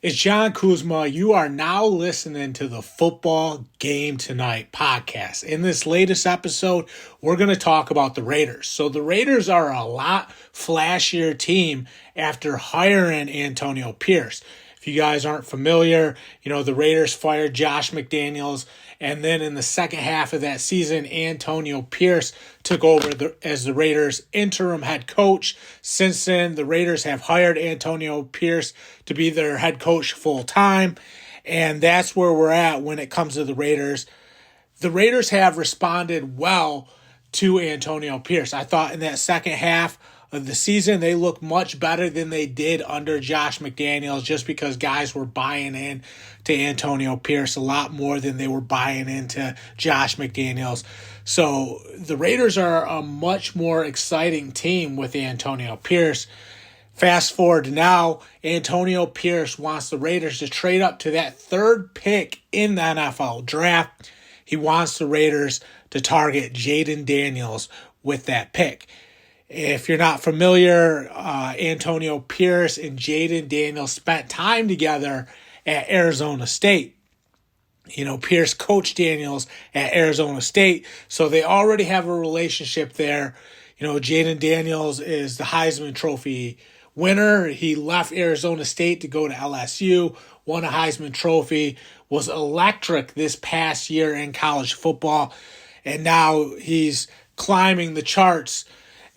It's John Kuzma. You are now listening to the Football Game Tonight podcast. In this latest episode, we're going to talk about the Raiders. So the Raiders are a lot flashier team after hiring Antonio Pierce. If you guys aren't familiar, the Raiders fired Josh McDaniels, and then in the second half of that season, Antonio Pierce took over as the Raiders' interim head coach. Since then, the Raiders have hired Antonio Pierce to be their head coach full time, and that's where we're at when it comes to the Raiders. The Raiders have responded well to Antonio Pierce. I thought in that second half of the season, they looked much better than they did under Josh McDaniels, just because guys were buying in to Antonio Pierce a lot more than they were buying into Josh McDaniels. So the Raiders are a much more exciting team with Antonio Pierce. Fast forward to now, Antonio Pierce wants the Raiders to trade up to that third pick in the NFL draft. He wants the Raiders to target Jayden Daniels with that pick. If you're not familiar, Antonio Pierce and Jayden Daniels spent time together at Arizona State. Pierce coached Daniels at Arizona State, so they already have a relationship there. Jayden Daniels is the Heisman Trophy winner. He left Arizona State to go to LSU, won a Heisman Trophy, was electric this past year in college football, and now he's climbing the charts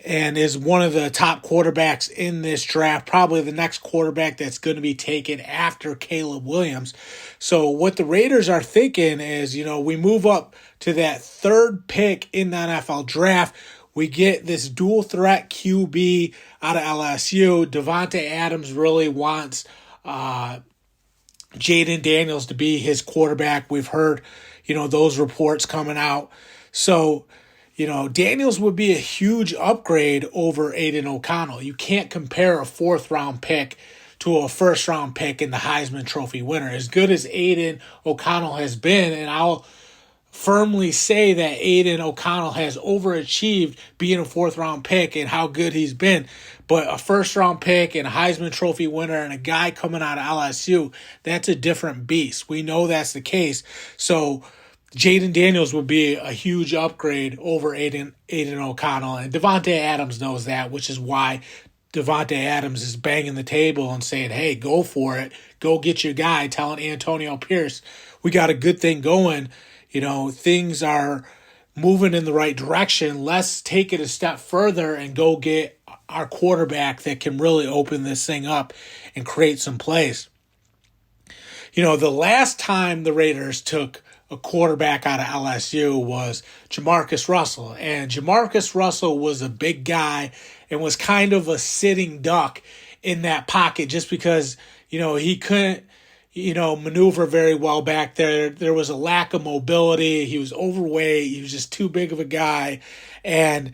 and is one of the top quarterbacks in this draft, probably the next quarterback that's going to be taken after Caleb Williams. So what the Raiders are thinking is, we move up to that third pick in the NFL draft. We get this dual threat QB out of LSU. Davante Adams really wants Jayden Daniels to be his quarterback. We've heard, those reports coming out. So Daniels would be a huge upgrade over Aiden O'Connell. You can't compare a fourth-round pick to a first-round pick in the Heisman Trophy winner. As good as Aiden O'Connell has been, and I'll firmly say that Aiden O'Connell has overachieved being a fourth-round pick and how good he's been, but a first-round pick and a Heisman Trophy winner and a guy coming out of LSU, that's a different beast. We know that's the case. So Jayden Daniels would be a huge upgrade over Aiden O'Connell, and Davante Adams knows that, which is why Davante Adams is banging the table and saying, hey, go for it. Go get your guy, telling Antonio Pierce, we got a good thing going. Things are moving in the right direction. Let's take it a step further and go get our quarterback that can really open this thing up and create some plays. The last time the Raiders took a quarterback out of LSU was Jamarcus Russell. And Jamarcus Russell was a big guy and was kind of a sitting duck in that pocket just because, he couldn't, maneuver very well back there. There was a lack of mobility. He was overweight. He was just too big of a guy. And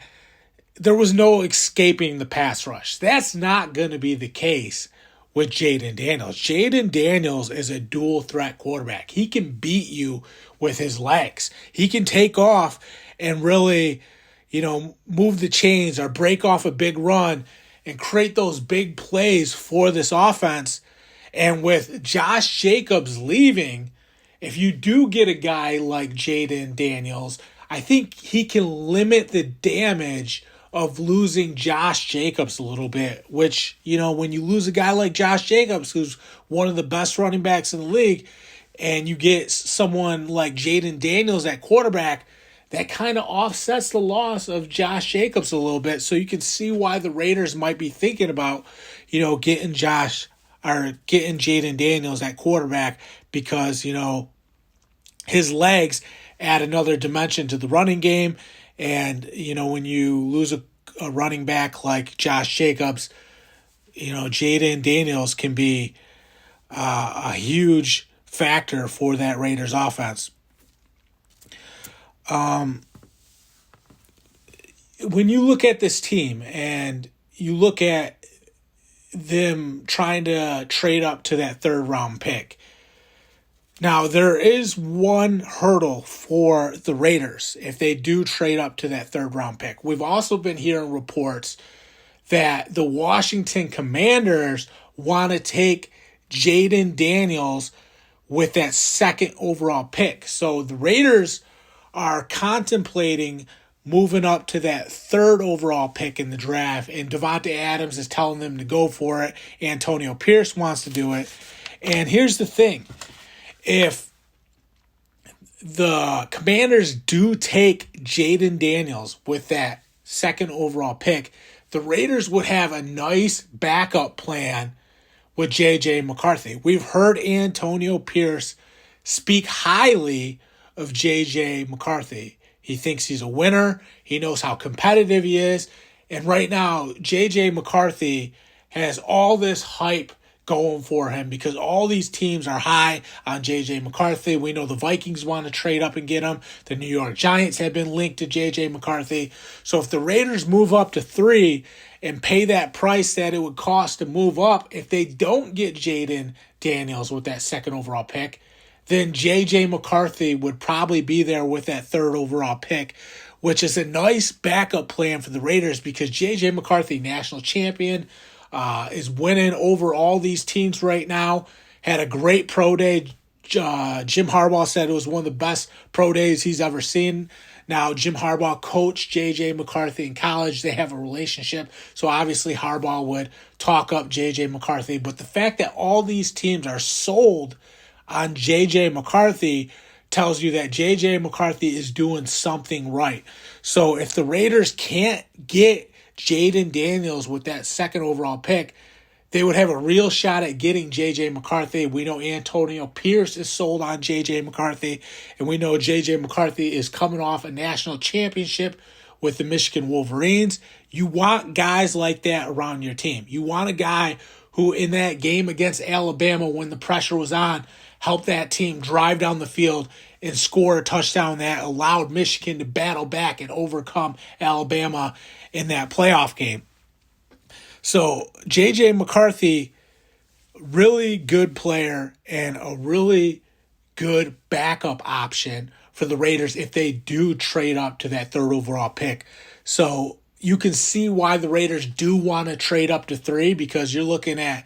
there was no escaping the pass rush. That's not going to be the case with Jayden Daniels. Jayden Daniels is a dual threat quarterback. He can beat you with his legs. He can take off and really, move the chains or break off a big run and create those big plays for this offense. And with Josh Jacobs leaving, if you do get a guy like Jayden Daniels, I think he can limit the damage of losing Josh Jacobs a little bit, which, when you lose a guy like Josh Jacobs, who's one of the best running backs in the league, and you get someone like Jayden Daniels at quarterback, that kind of offsets the loss of Josh Jacobs a little bit. So you can see why the Raiders might be thinking about, getting Jayden Daniels at quarterback because, his legs add another dimension to the running game. And, when you lose a running back like Josh Jacobs, Jayden Daniels can be a huge factor for that Raiders offense. When you look at this team and you look at them trying to trade up to that third round pick, now, there is one hurdle for the Raiders if they do trade up to that third round pick. We've also been hearing reports that the Washington Commanders want to take Jayden Daniels with that second overall pick. So the Raiders are contemplating moving up to that third overall pick in the draft, and Davante Adams is telling them to go for it. Antonio Pierce wants to do it. And here's the thing. If the Commanders do take Jayden Daniels with that second overall pick, the Raiders would have a nice backup plan with JJ McCarthy. We've heard Antonio Pierce speak highly of JJ McCarthy. He thinks he's a winner. He knows how competitive he is. And right now, JJ McCarthy has all this hype going for him because all these teams are high on JJ McCarthy. We know the Vikings want to trade up and get him. The New York Giants have been linked to JJ McCarthy. So if the Raiders move up to 3 and pay that price that it would cost to move up, if they don't get Jayden Daniels with that second overall pick, then JJ McCarthy would probably be there with that third overall pick, which is a nice backup plan for the Raiders because JJ McCarthy, national champion, is winning over all these teams right now. Had a great pro day. Jim Harbaugh said it was one of the best pro days he's ever seen. Now, Jim Harbaugh coached J.J. McCarthy in college. They have a relationship. So, obviously, Harbaugh would talk up J.J. McCarthy. But the fact that all these teams are sold on J.J. McCarthy tells you that J.J. McCarthy is doing something right. So, if the Raiders can't get Jayden Daniels with that second overall pick, they would have a real shot at getting JJ McCarthy. We know Antonio Pierce is sold on JJ McCarthy, and we know JJ McCarthy is coming off a national championship with the Michigan Wolverines. You want guys like that around your team. You want a guy who in that game against Alabama when the pressure was on, helped that team drive down the field and score a touchdown that allowed Michigan to battle back and overcome Alabama in that playoff game. So J.J. McCarthy, really good player and a really good backup option for the Raiders if they do trade up to that third overall pick. So you can see why the Raiders do want to trade up to 3 because you're looking at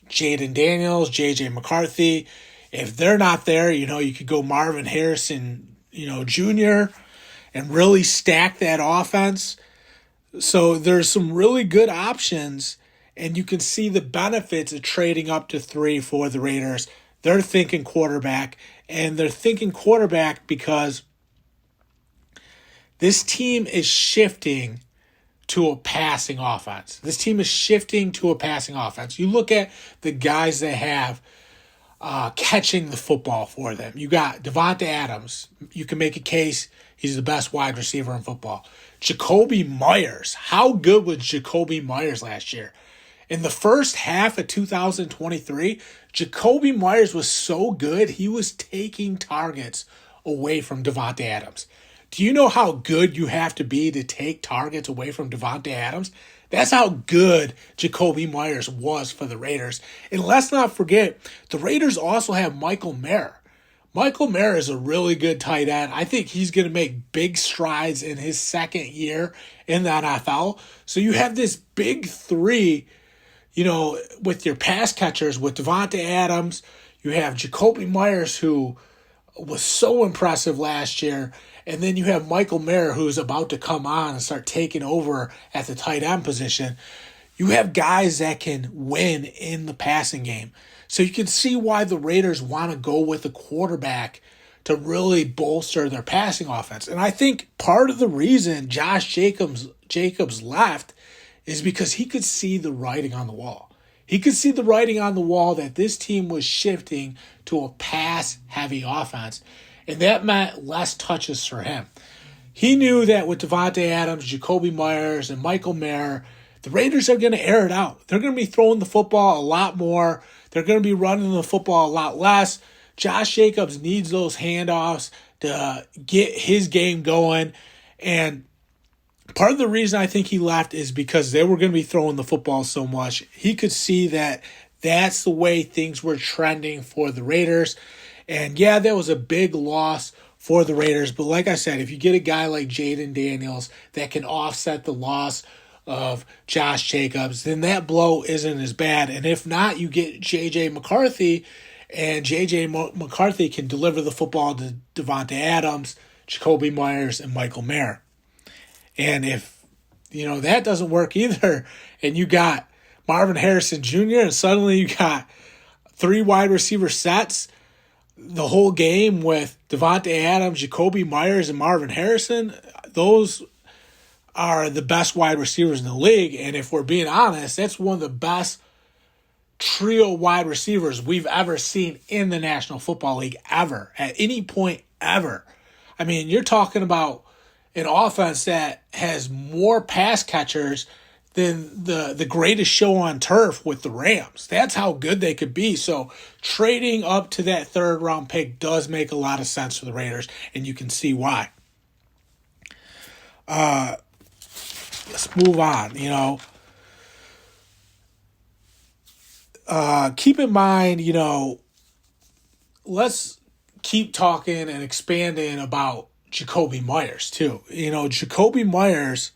Jayden Daniels, J.J. McCarthy. If they're not there, you could go Marvin Harrison, Jr. and really stack that offense. So there's some really good options, and you can see the benefits of trading up to 3 for the Raiders. They're thinking quarterback, and they're thinking quarterback because this team is shifting to a passing offense. You look at the guys they have catching the football for them. You got Davante Adams. You can make a case he's the best wide receiver in football. Jacoby Myers. How good was Jacoby Myers last year? In the first half of 2023, Jacoby Myers was so good, he was taking targets away from Davante Adams. Do you know how good you have to be to take targets away from Davante Adams? That's how good Jacoby Myers was for the Raiders. And let's not forget, the Raiders also have Michael Mayer. Michael Mayer is a really good tight end. I think he's going to make big strides in his second year in the NFL. So you have this big 3, with your pass catchers, with Davante Adams. You have Jacoby Myers, who was so impressive last year. And then you have Michael Mayer, who's about to come on and start taking over at the tight end position. You have guys that can win in the passing game. So you can see why the Raiders want to go with a quarterback to really bolster their passing offense. And I think part of the reason Josh Jacobs left is because he could see the writing on the wall. He could see the writing on the wall that this team was shifting to a pass-heavy offense, and that meant less touches for him. He knew that with Davante Adams, Jacoby Myers, and Michael Mayer, the Raiders are going to air it out. They're going to be throwing the football a lot more. They're going to be running the football a lot less. Josh Jacobs needs those handoffs to get his game going. And part of the reason I think he left is because they were going to be throwing the football so much. He could see that that's the way things were trending for the Raiders. And yeah, that was a big loss for the Raiders. But like I said, if you get a guy like Jayden Daniels that can offset the loss of Josh Jacobs, then that blow isn't as bad. And if not, you get JJ McCarthy, and JJ McCarthy can deliver the football to Davante Adams, Jacoby Myers, and Michael Mayer. And if, that doesn't work either, and you got Marvin Harrison Jr., and suddenly you got 3 wide receiver sets the whole game with Davante Adams, Jacoby Myers, and Marvin Harrison, those are the best wide receivers in the league. And if we're being honest, that's one of the best trio wide receivers we've ever seen in the National Football League ever, at any point ever. I mean, you're talking about an offense that has more pass catchers than the greatest show on turf with the Rams. That's how good they could be. So trading up to that 3rd round pick does make a lot of sense for the Raiders, and you can see why. Let's move on. Keep in mind, let's keep talking and expanding about Jacoby Myers too. Jacoby Myers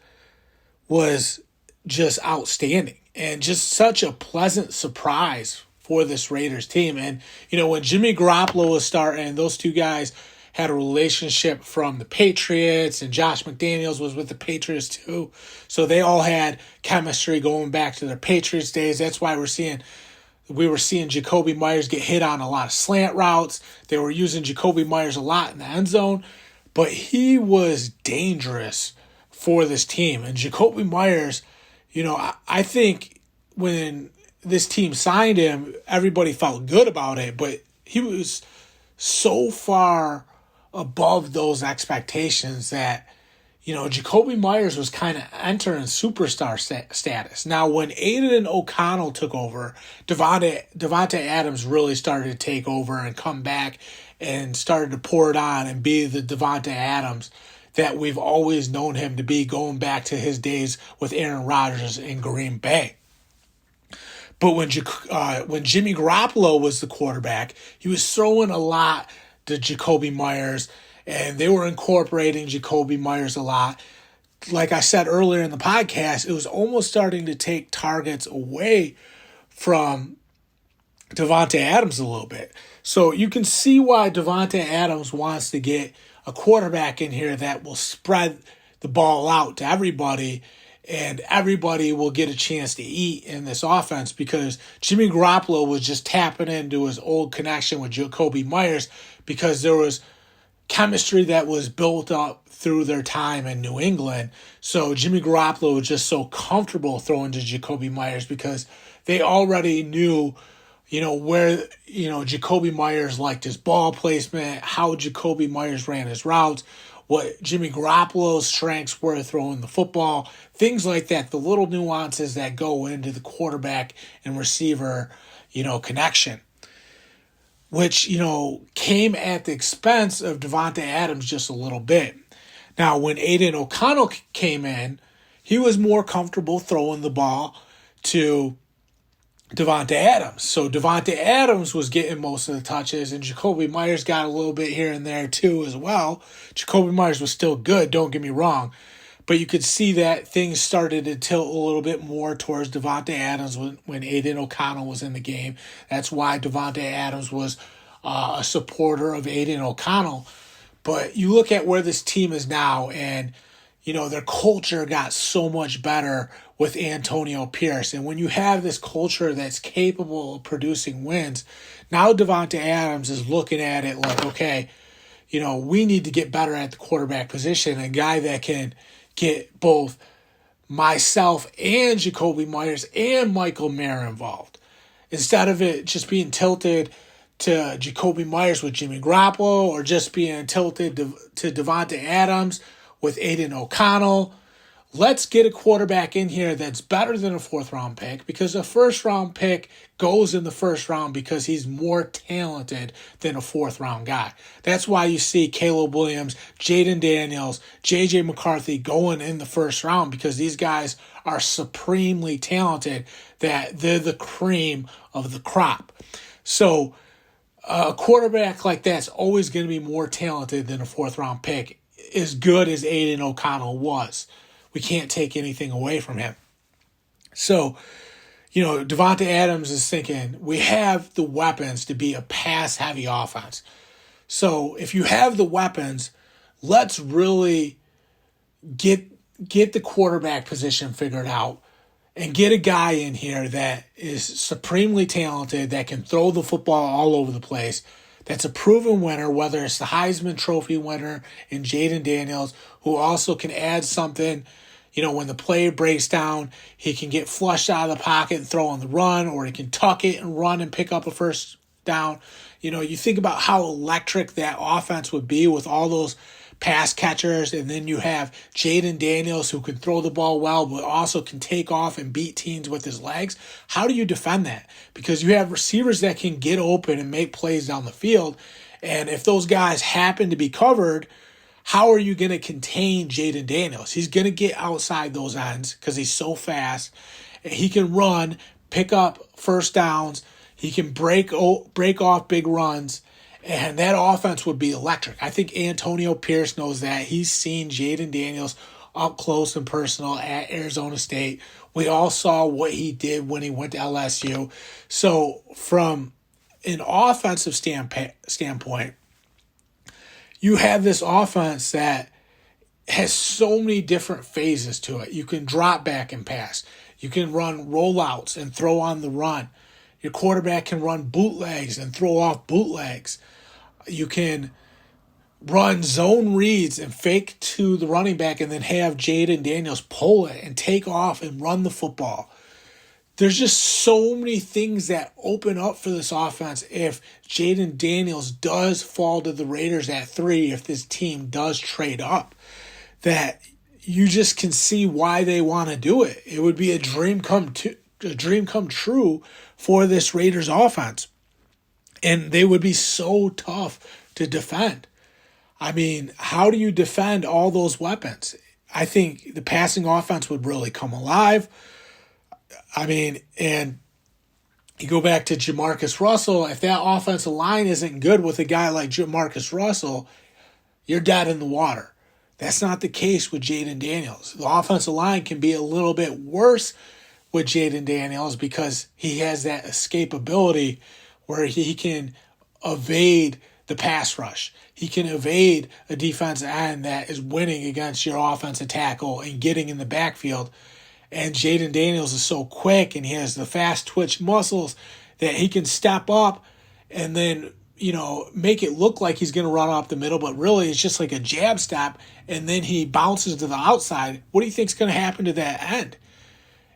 was just outstanding and just such a pleasant surprise for this Raiders team. And, when Jimmy Garoppolo was starting, those two guys had a relationship from the Patriots, and Josh McDaniels was with the Patriots too. So they all had chemistry going back to their Patriots days. That's why we were seeing Jacoby Myers get hit on a lot of slant routes. They were using Jacoby Myers a lot in the end zone, but he was dangerous for this team. And Jacoby Myers, I think when this team signed him, everybody felt good about it, but he was so far above those expectations that, Jacoby Myers was kind of entering superstar status. Now, when Aiden O'Connell took over, Davante Adams really started to take over and come back and started to pour it on and be the Davante Adams that we've always known him to be, going back to his days with Aaron Rodgers in Green Bay. But when Jimmy Garoppolo was the quarterback, he was throwing a lot to Jacoby Myers, and they were incorporating Jacoby Myers a lot. Like I said earlier in the podcast, it was almost starting to take targets away from Davante Adams a little bit. So you can see why Davante Adams wants to get a quarterback in here that will spread the ball out to everybody, and everybody will get a chance to eat in this offense, because Jimmy Garoppolo was just tapping into his old connection with Jacoby Myers because there was chemistry that was built up through their time in New England. So Jimmy Garoppolo was just so comfortable throwing to Jacoby Myers because they already knew where, Jacoby Myers liked his ball placement, how Jacoby Myers ran his routes, what Jimmy Garoppolo's strengths were throwing the football, things like that, the little nuances that go into the quarterback and receiver, connection, which, came at the expense of Davante Adams just a little bit. Now, when Aiden O'Connell came in, he was more comfortable throwing the ball to Davante Adams. So Davante Adams was getting most of the touches, and Jacoby Myers got a little bit here and there too as well. Jacoby Myers was still good, don't get me wrong, but you could see that things started to tilt a little bit more towards Davante Adams when Aiden O'Connell was in the game. That's why Davante Adams was a supporter of Aiden O'Connell. But you look at where this team is now, and their culture got so much better with Antonio Pierce. And when you have this culture that's capable of producing wins, now Davante Adams is looking at it like, okay, we need to get better at the quarterback position. A guy that can get both myself and Jacoby Myers and Michael Mayer involved. Instead of it just being tilted to Jacoby Myers with Jimmy Garoppolo, or just being tilted to Davante Adams with Aiden O'Connell. Let's get a quarterback in here that's better than a 4th-round pick, because a 1st-round pick goes in the 1st round because he's more talented than a 4th-round guy. That's why you see Caleb Williams, Jayden Daniels, JJ McCarthy going in the 1st round, because these guys are supremely talented, that they're the cream of the crop. So a quarterback like that's always going to be more talented than a 4th-round pick, as good as Aiden O'Connell was. we can't take anything away from him. So, Devontae Adams is thinking, we have the weapons to be a pass-heavy offense. So if you have the weapons, let's really get the quarterback position figured out and get a guy in here that is supremely talented, that can throw the football all over the place, that's a proven winner, whether it's the Heisman Trophy winner in Jayden Daniels, who also can add something. When the play breaks down, he can get flushed out of the pocket and throw on the run, or he can tuck it and run and pick up a first down. You think about how electric that offense would be with all those pass catchers, and then you have Jayden Daniels who can throw the ball well, but also can take off and beat teams with his legs. How do you defend that? Because you have receivers that can get open and make plays down the field, and if those guys happen to be covered, how are you going to contain Jayden Daniels? He's going to get outside those ends because he's so fast. He can run, pick up first downs. He can break off big runs, and that offense would be electric. I think Antonio Pierce knows that. He's seen Jayden Daniels up close and personal at Arizona State. We all saw what he did when he went to LSU. So from an offensive standpoint, you have this offense that has so many different phases to it. You can drop back and pass. You can run rollouts and throw on the run. Your quarterback can run bootlegs and throw off bootlegs. You can run zone reads and fake to the running back and then have Jayden Daniels pull it and take off and run the football. There's just so many things that open up for this offense if Jayden Daniels does fall to the Raiders at 3, if this team does trade up, that you just can see why they want to do it. It would be a dream come true for this Raiders offense. And they would be so tough to defend. I mean, how do you defend all those weapons? I think the passing offense would really come alive. I mean, and you go back to Jamarcus Russell, if that offensive line isn't good with a guy like Jamarcus Russell, you're dead in the water. That's not the case with Jayden Daniels. The offensive line can be a little bit worse with Jayden Daniels because he has that escapability where he can evade the pass rush. He can evade a defensive end that is winning against your offensive tackle and getting in the backfield. And Jayden Daniels is so quick and he has the fast twitch muscles that he can step up and then, make it look like he's going to run up the middle, but really it's just like a jab step, and then he bounces to the outside. What do you think is going to happen to that end?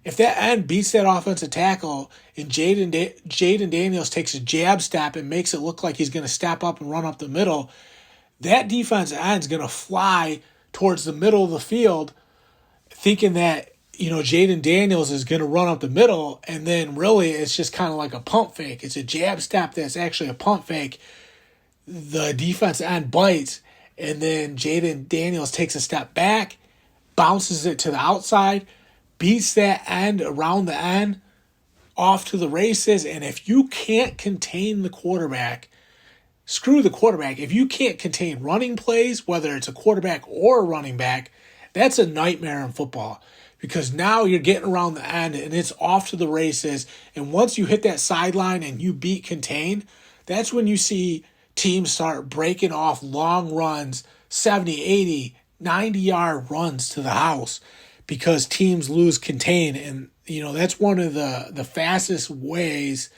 If that end beats that offensive tackle and Jayden Daniels takes a jab step and makes it look like he's going to step up and run up the middle, that defensive end is going to fly towards the middle of the field thinking that, Jayden Daniels is going to run up the middle, and then really it's just kind of like a pump fake. It's a jab step that's actually a pump fake. The defensive end bites, and then Jayden Daniels takes a step back, bounces it to the outside, beats that end around the end, off to the races. And if you can't contain the quarterback, screw the quarterback. If you can't contain running plays, whether it's a quarterback or a running back, that's a nightmare in football. Because now you're getting around the end and it's off to the races. And once you hit that sideline and you beat contain, that's when you see teams start breaking off long runs, 70, 80, 90-yard runs to the house because teams lose contain. And, that's one of the fastest ways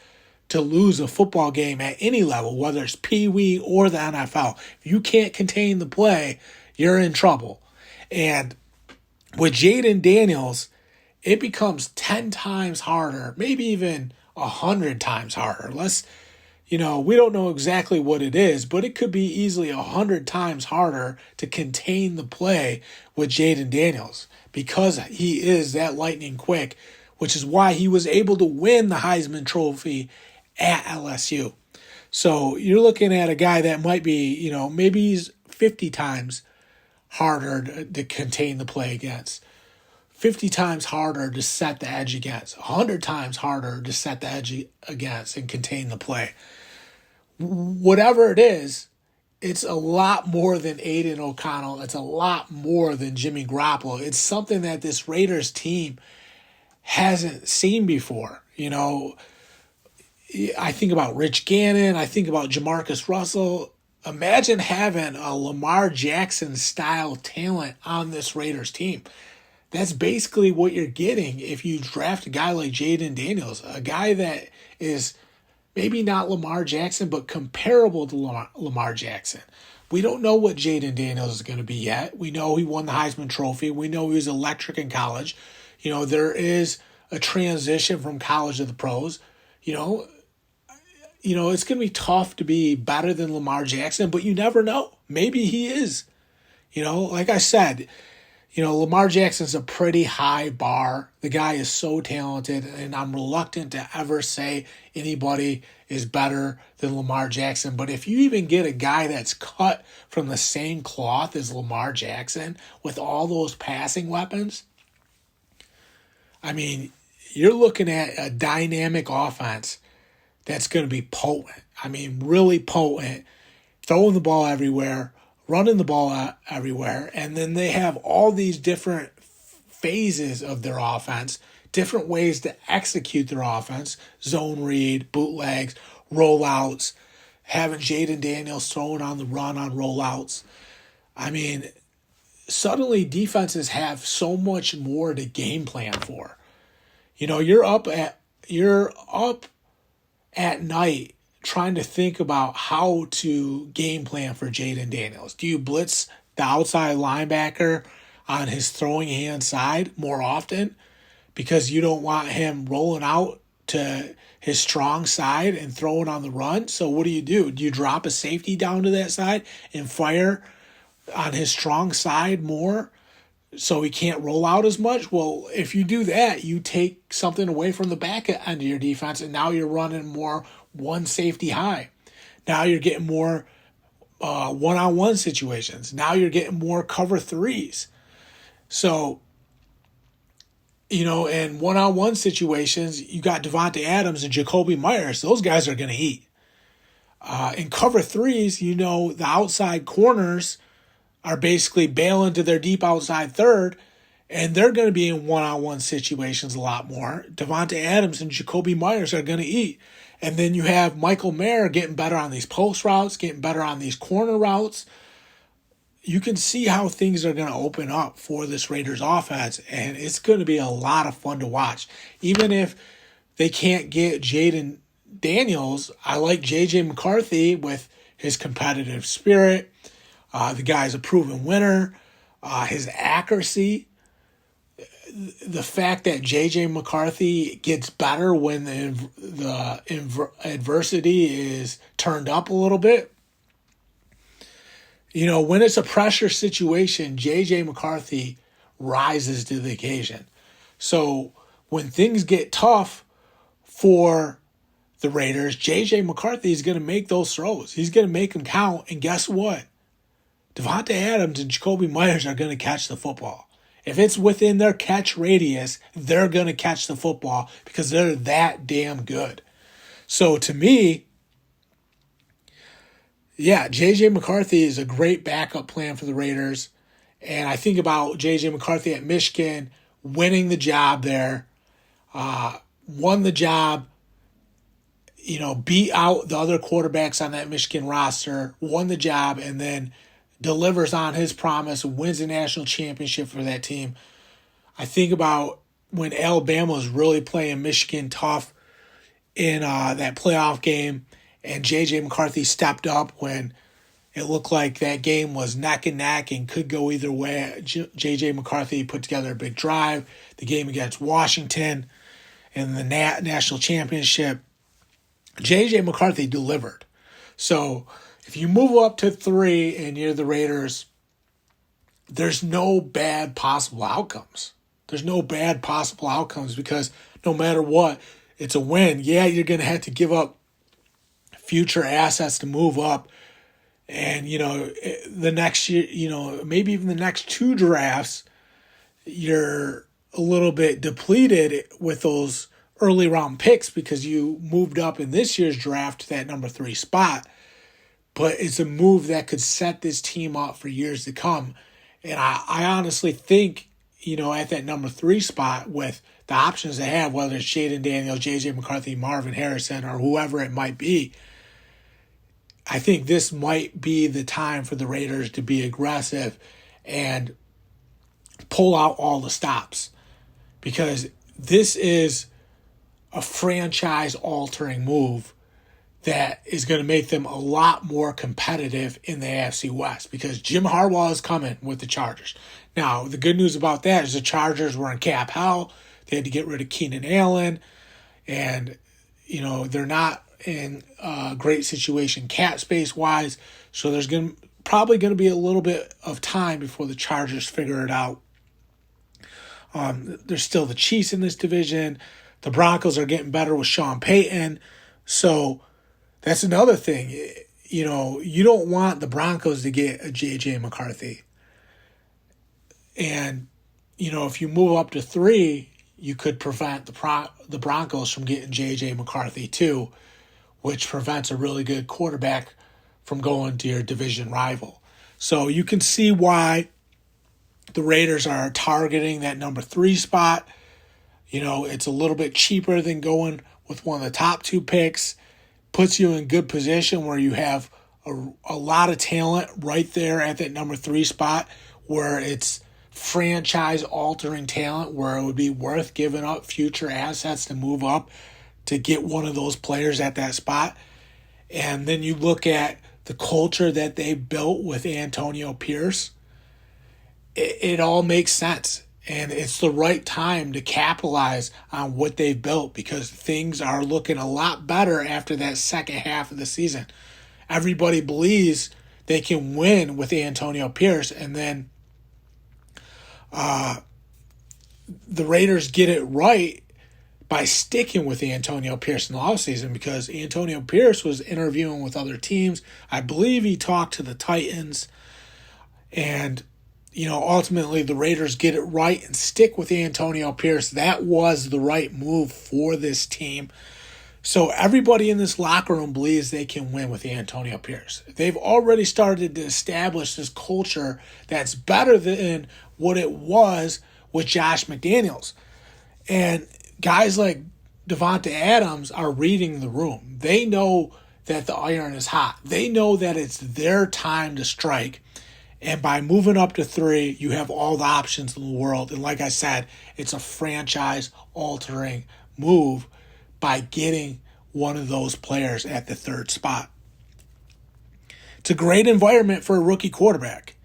to lose a football game at any level, whether it's Pee Wee or the NFL. If you can't contain the play, you're in trouble. And with Jayden Daniels, it becomes 10 times harder, maybe even 100 times harder. We don't know exactly what it is, but it could be easily 100 times harder to contain the play with Jayden Daniels because he is that lightning quick, which is why he was able to win the Heisman Trophy at LSU. So you're looking at a guy that might be, maybe he's 50 times harder to contain the play against, 50 times harder to set the edge against, 100 times harder to set the edge against and contain the play. Whatever it is, it's a lot more than Aiden O'Connell. It's a lot more than Jimmy Garoppolo. It's something that this Raiders team hasn't seen before. I think about Rich Gannon. I think about Jamarcus Russell. Imagine having a Lamar Jackson style talent on this Raiders team. That's basically what you're getting if you draft a guy like Jayden Daniels, a guy that is maybe not Lamar Jackson, but comparable to Lamar Jackson. We don't know what Jayden Daniels is going to be yet. We know he won the Heisman Trophy. We know he was electric in college. There is a transition from college to the pros. It's going to be tough to be better than Lamar Jackson, but you never know. Maybe he is. Like I said, Lamar Jackson's a pretty high bar. The guy is so talented, and I'm reluctant to ever say anybody is better than Lamar Jackson. But if you even get a guy that's cut from the same cloth as Lamar Jackson with all those passing weapons, you're looking at a dynamic offense that's going to be potent. Really potent, throwing the ball everywhere, running the ball everywhere, and then they have all these different phases of their offense, different ways to execute their offense, zone read, bootlegs, rollouts, having Jayden Daniels throwing on the run on rollouts. Suddenly defenses have so much more to game plan for. You're up at night trying to think about how to game plan for Jayden Daniels. Do you blitz the outside linebacker on his throwing hand side more often because you don't want him rolling out to his strong side and throwing on the run? So what do? Do you drop a safety down to that side and fire on his strong side more so he can't roll out as much? Well, if you do that, you take something away from the back end of your defense, and now you're running more one safety high. Now you're getting more one-on-one situations. Now you're getting more cover threes. So, in one-on-one situations, you got Devontae Adams and Jacoby Myers. Those guys are going to eat. In cover threes, the outside corners are basically bailing to their deep outside third, and they're going to be in one-on-one situations a lot more. Devontae Adams and Jacoby Myers are going to eat. And then you have Michael Mayer getting better on these post routes, getting better on these corner routes. You can see how things are going to open up for this Raiders offense, and it's going to be a lot of fun to watch. Even if they can't get Jayden Daniels, I like JJ McCarthy with his competitive spirit. The guy's a proven winner. His accuracy, the fact that JJ McCarthy gets better when the adversity is turned up a little bit. When it's a pressure situation, JJ McCarthy rises to the occasion. So when things get tough for the Raiders, JJ McCarthy is going to make those throws. He's going to make them count. And guess what? Devontae Adams and Jacoby Myers are going to catch the football. If it's within their catch radius, they're going to catch the football because they're that damn good. So to me, JJ McCarthy is a great backup plan for the Raiders. And I think about JJ McCarthy at Michigan winning the job there, won the job, beat out the other quarterbacks on that Michigan roster, won the job, and then delivers on his promise, wins a national championship for that team. I think about when Alabama was really playing Michigan tough in that playoff game, and J.J. McCarthy stepped up when it looked like that game was neck and neck and could go either way. J.J. McCarthy put together a big drive. The game against Washington in the national championship, J.J. McCarthy delivered. So if you move up to 3 and you're the Raiders, there's no bad possible outcomes. There's no bad possible outcomes because no matter what, it's a win. Yeah, you're going to have to give up future assets to move up. And, the next year, maybe even the next 2 drafts, you're a little bit depleted with those early round picks because you moved up in this year's draft to that number 3 spot. but it's a move that could set this team up for years to come. And I honestly think, at that number 3 spot with the options they have, whether it's Jayden Daniels, JJ McCarthy, Marvin Harrison, or whoever it might be, I think this might be the time for the Raiders to be aggressive and pull out all the stops, because this is a franchise-altering move that is going to make them a lot more competitive in the AFC West, because Jim Harbaugh is coming with the Chargers. Now, the good news about that is the Chargers were in cap hell. They had to get rid of Keenan Allen, and, they're not in a great situation cap space-wise, so there's probably going to be a little bit of time before the Chargers figure it out. There's still the Chiefs in this division. The Broncos are getting better with Sean Payton, so that's another thing. You don't want the Broncos to get a JJ McCarthy. And, if you move up to 3, you could prevent the Broncos from getting JJ McCarthy too, which prevents a really good quarterback from going to your division rival. So you can see why the Raiders are targeting that number 3 spot. It's a little bit cheaper than going with one of the top 2 picks. Puts you in good position where you have a lot of talent right there at that number 3 spot, where it's franchise-altering talent, where it would be worth giving up future assets to move up to get one of those players at that spot. And then you look at the culture that they built with Antonio Pierce. It all makes sense. And it's the right time to capitalize on what they've built, because things are looking a lot better after that second half of the season. Everybody believes they can win with Antonio Pierce, and then the Raiders get it right by sticking with Antonio Pierce in the offseason, because Antonio Pierce was interviewing with other teams. I believe he talked to the Titans, and ultimately the Raiders get it right and stick with Antonio Pierce. That was the right move for this team. So everybody in this locker room believes they can win with Antonio Pierce. They've already started to establish this culture that's better than what it was with Josh McDaniels. And guys like Devonta Adams are reading the room. They know that the iron is hot. They know that it's their time to strike. And by moving up to 3, you have all the options in the world. And like I said, it's a franchise-altering move by getting one of those players at the 3rd spot. It's a great environment for a rookie quarterback.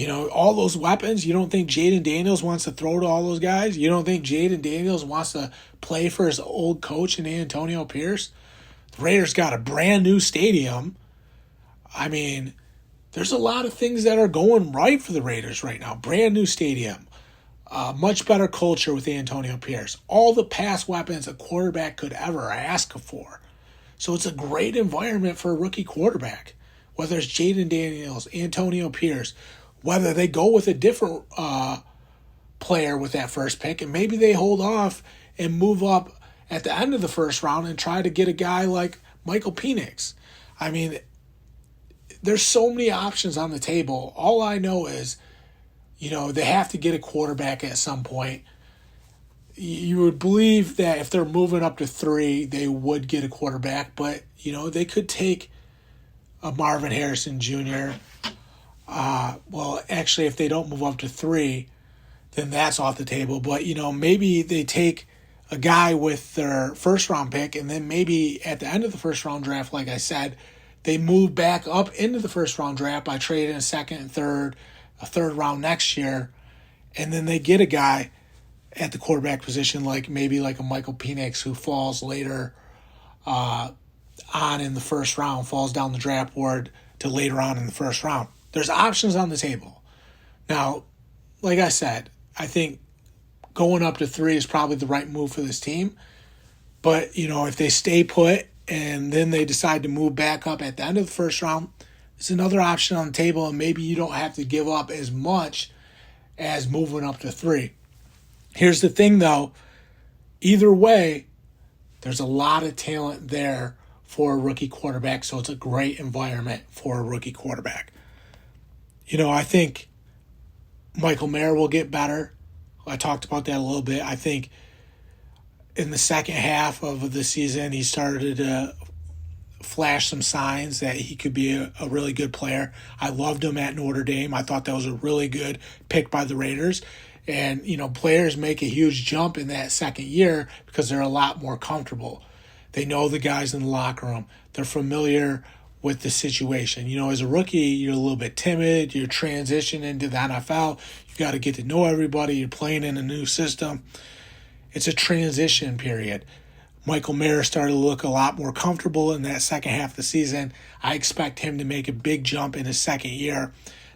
All those weapons. You don't think Jayden Daniels wants to throw to all those guys? You don't think Jayden Daniels wants to play for his old coach in Antonio Pierce? The Raiders got a brand new stadium. I mean, there's a lot of things that are going right for the Raiders right now. Brand new stadium. Much better culture with Antonio Pierce. All the pass weapons a quarterback could ever ask for. So it's a great environment for a rookie quarterback. Whether it's Jayden Daniels, Antonio Pierce, whether they go with a different player with that first pick, and maybe they hold off and move up at the end of the first round and try to get a guy like Michael Penix. I mean, there's so many options on the table. All I know is, they have to get a quarterback at some point. You would believe that if they're moving up to 3, they would get a quarterback, but, they could take a Marvin Harrison Jr. Actually, if they don't move up to 3, then that's off the table. But, maybe they take a guy with their first-round pick, and then maybe at the end of the first-round draft, like I said, they move back up into the first-round draft by trading a second and a third round next year, and then they get a guy at the quarterback position, maybe like a Michael Penix, who falls later on in the first round, falls down the draft board to later on in the first round. There's options on the table. Now, like I said, I think going up to 3 is probably the right move for this team. But, if they stay put and then they decide to move back up at the end of the first round, it's another option on the table, and maybe you don't have to give up as much as moving up to 3. Here's the thing, though. Either way, there's a lot of talent there for a rookie quarterback, so it's a great environment for a rookie quarterback. I think Michael Mayer will get better. I talked about that a little bit. I think in the second half of the season, he started to flash some signs that he could be a really good player. I loved him at Notre Dame. I thought that was a really good pick by the Raiders. And, players make a huge jump in that second year because they're a lot more comfortable. They know the guys in the locker room. They're familiar with the situation. As a rookie, you're a little bit timid. You're transitioning into the NFL. You got to get to know everybody. You're playing in a new system. It's a transition period. Michael Mayer started to look a lot more comfortable in that second half of the season. I expect him to make a big jump in his second year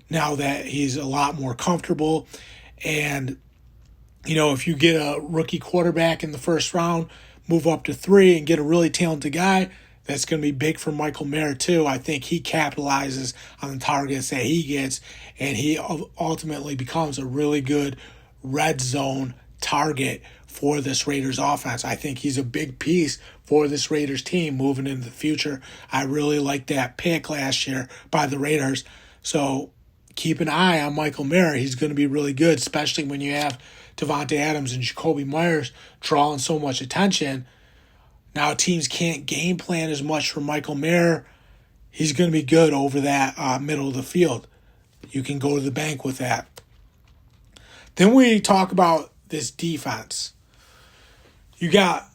now that he's a lot more comfortable. And, if you get a rookie quarterback in the first round, move up to 3 and get a really talented guy, that's going to be big for Michael Mayer too. I think he capitalizes on the targets that he gets, and he ultimately becomes a really good red zone target for this Raiders offense. I think he's a big piece for this Raiders team moving into the future. I really like that pick last year by the Raiders. So keep an eye on Michael Mayer. He's going to be really good, especially when you have Devontae Adams and Jacoby Myers drawing so much attention. Now teams can't game plan as much for Michael Mayer. He's going to be good over that middle of the field. You can go to the bank with that. Then we talk about this defense. You got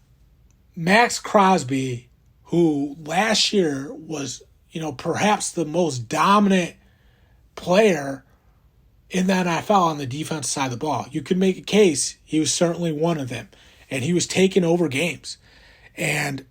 Max Crosby, who last year was, perhaps the most dominant player in the NFL on the defensive side of the ball. You could make a case he was certainly one of them, and he was taking over games. And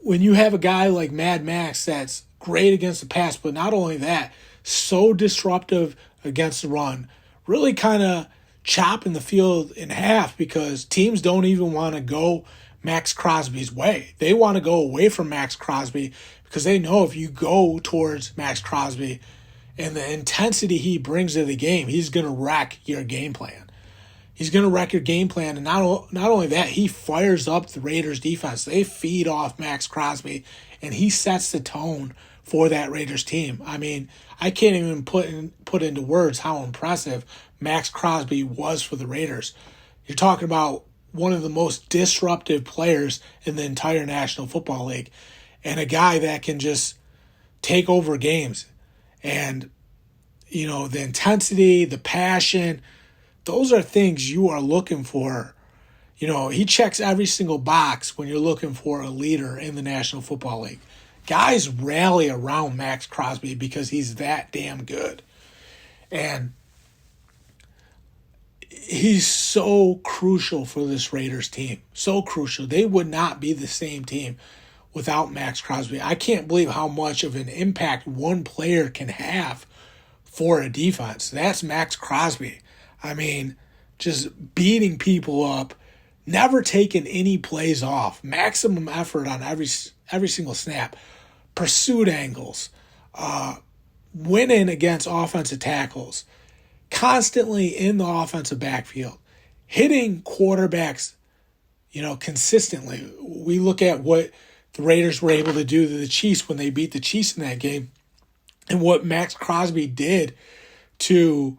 when you have a guy like Mad Max that's great against the pass, but not only that, so disruptive against the run, really kind of chopping the field in half because teams don't even want to go Max Crosby's way. They want to go away from Max Crosby because they know if you go towards Max Crosby and the intensity he brings to the game, he's going to wreck your game plan. He's going to wreck your game plan, and not only that, he fires up the Raiders defense. They feed off Max Crosby, and he sets the tone for that Raiders team. I mean, I can't even put into words how impressive Max Crosby was for the Raiders. You're talking about one of the most disruptive players in the entire National Football League, and a guy that can just take over games. And, the intensity, the passion, those are things you are looking for. He checks every single box when you're looking for a leader in the National Football League. Guys rally around Max Crosby because he's that damn good. And he's so crucial for this Raiders team. So crucial. They would not be the same team without Max Crosby. I can't believe how much of an impact one player can have for a defense. That's Max Crosby. I mean, just beating people up, never taking any plays off, maximum effort on every single snap, pursuit angles, winning against offensive tackles, constantly in the offensive backfield, hitting quarterbacks, consistently. We look at what the Raiders were able to do to the Chiefs when they beat the Chiefs in that game, and what Max Crosby did to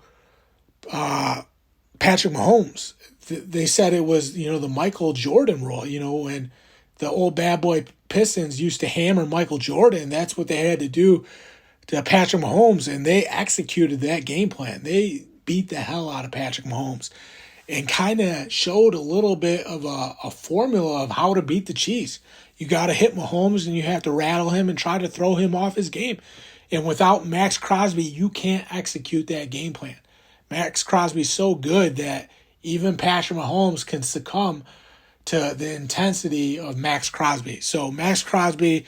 Patrick Mahomes. They said it was, the Michael Jordan rule, when the old bad boy Pistons used to hammer Michael Jordan. That's what they had to do to Patrick Mahomes, and they executed that game plan. They beat the hell out of Patrick Mahomes and kind of showed a little bit of a formula of how to beat the Chiefs. You got to hit Mahomes and you have to rattle him and try to throw him off his game. And without Max Crosby, you can't execute that game plan. Max Crosby's so good that even Patrick Mahomes can succumb to the intensity of Max Crosby. So Max Crosby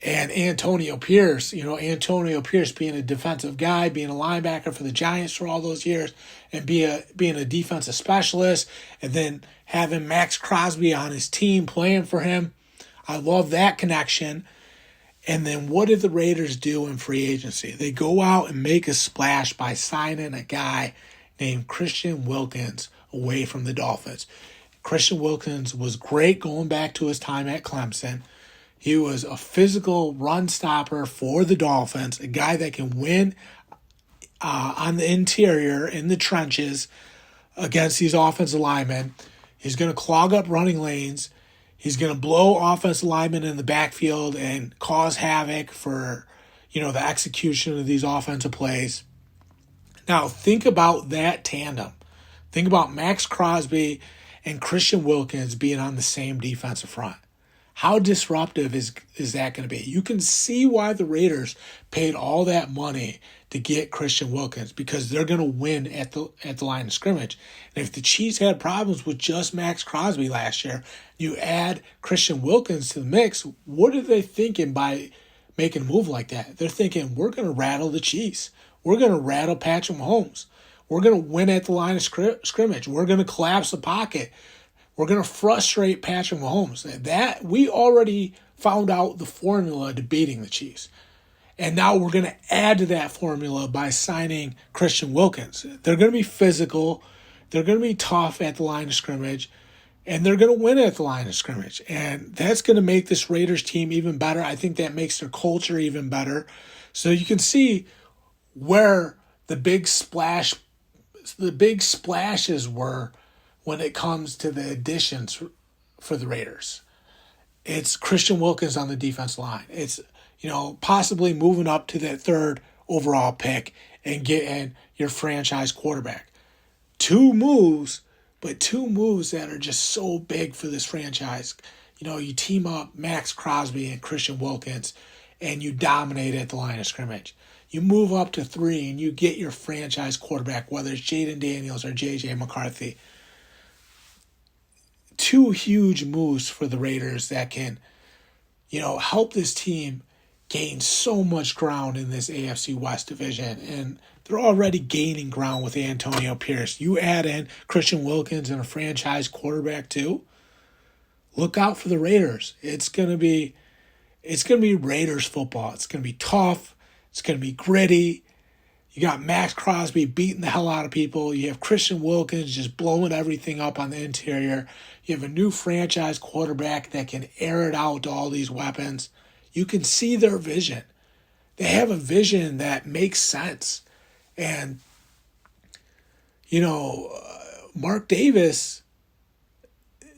and Antonio Pierce, Antonio Pierce being a defensive guy, being a linebacker for the Giants for all those years, and being a defensive specialist, and then having Max Crosby on his team playing for him. I love that connection. And then what did the Raiders do in free agency? They go out and make a splash by signing a guy named Christian Wilkins away from the Dolphins. Christian Wilkins was great going back to his time at Clemson. He was a physical run stopper for the Dolphins, a guy that can win on the interior in the trenches against these offensive linemen. He's going to clog up running lanes. He's going to blow offensive linemen in the backfield and cause havoc for, the execution of these offensive plays. Now, think about that tandem. Think about Max Crosby and Christian Wilkins being on the same defensive front. How disruptive is that going to be? You can see why the Raiders paid all that money to get Christian Wilkins, because they're going to win at the line of scrimmage. And if the Chiefs had problems with just Max Crosby last year, you add Christian Wilkins to the mix, what are they thinking by making a move like that? They're thinking, we're going to rattle the Chiefs. We're going to rattle Patrick Mahomes. We're going to win at the line of scrimmage. We're going to collapse the pocket. We're going to frustrate Patrick Mahomes. That we already found out the formula to beating the Chiefs. And now we're going to add to that formula by signing Christian Wilkins. They're going to be physical. They're going to be tough at the line of scrimmage. And they're going to win at the line of scrimmage. And that's going to make this Raiders team even better. I think that makes their culture even better. So you can see where the big splashes were when it comes to the additions for the Raiders. It's Christian Wilkins on the defense line. It's, possibly moving up to that third overall pick and getting your franchise quarterback. Two moves that are just so big for this franchise. You team up Max Crosby and Christian Wilkins, and you dominate at the line of scrimmage. You move up to 3 and you get your franchise quarterback, whether it's Jayden Daniels or JJ McCarthy. Two huge moves for the Raiders that can, help this team gain so much ground in this AFC West division. And they're already gaining ground with Antonio Pierce. You add in Christian Wilkins and a franchise quarterback too. Look out for the Raiders. It's gonna be Raiders football. It's gonna be tough. It's gonna be gritty. You got Max Crosby beating the hell out of people. You have Christian Wilkins just blowing everything up on the interior. You have a new franchise quarterback that can air it out to all these weapons. You can see their vision. They have a vision that makes sense. And, Mark Davis,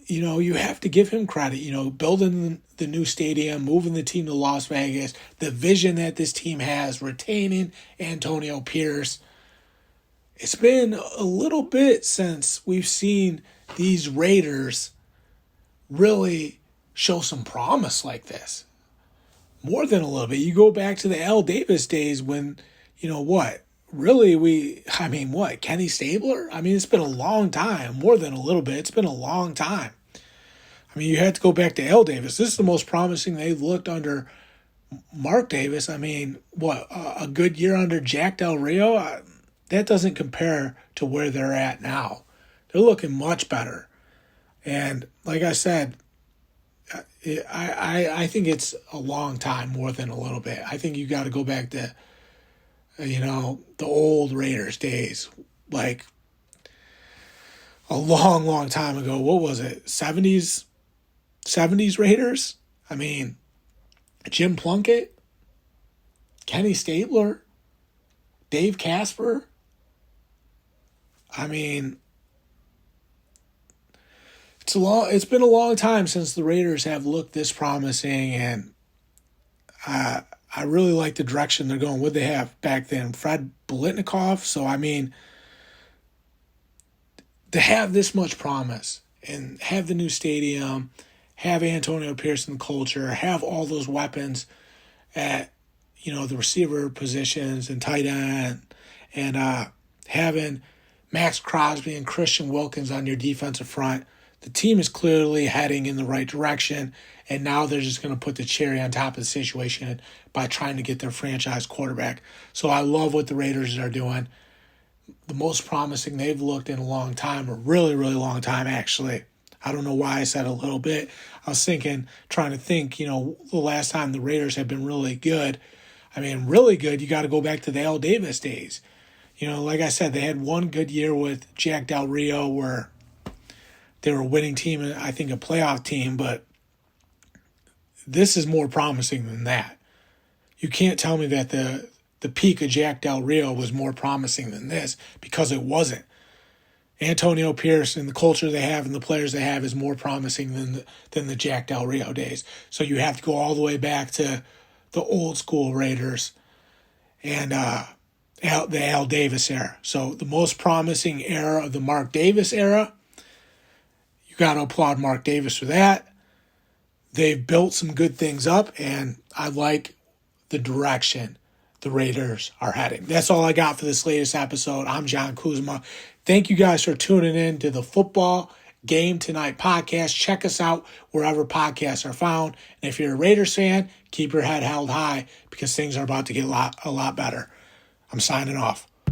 you have to give him credit. Building the new stadium, moving the team to Las Vegas, the vision that this team has, retaining Antonio Pierce. It's been a little bit since we've seen these Raiders really show some promise like this. More than a little bit. You go back to the Al Davis days when, Kenny Stabler? It's been a long time. More than a little bit. It's been a long time. You had to go back to Al Davis. This is the most promising they've looked under Mark Davis. A good year under Jack Del Rio? That doesn't compare to where they're at now. They're looking much better. And like I said, I think it's a long time more than a little bit. I think you got to go back to, the old Raiders days, like a long, long time ago. What was it? 70s Raiders? Jim Plunkett, Kenny Stabler, Dave Casper. It's been a long time since the Raiders have looked this promising, and I really like the direction they're going. What they have back then, Fred Biletnikoff. So to have this much promise and have the new stadium, have Antonio Pierce in the culture, have all those weapons at the receiver positions and tight end, and having Max Crosby and Christian Wilkins on your defensive front. The team is clearly heading in the right direction, and now they're just going to put the cherry on top of the situation by trying to get their franchise quarterback. So I love what the Raiders are doing. The most promising they've looked in a long time, a really, really long time, actually. I don't know why I said a little bit. I was trying to think, the last time the Raiders have been really good. Really good, you got to go back to the Al Davis days. Like I said, they had one good year with Jack Del Rio where they were a winning team, I think a playoff team, but this is more promising than that. You can't tell me that the peak of Jack Del Rio was more promising than this, because it wasn't. Antonio Pierce and the culture they have and the players they have is more promising than the Jack Del Rio days. So you have to go all the way back to the old school Raiders and the Al Davis era. So the most promising era of the Mark Davis era, you got to applaud Mark Davis for that. They've built some good things up, and I like the direction the Raiders are heading. That's all I got for this latest episode. I'm John Kuzma. Thank you guys for tuning in to the Football Game Tonight podcast. Check us out wherever podcasts are found. And if you're a Raiders fan, keep your head held high, because things are about to get a lot better. I'm signing off.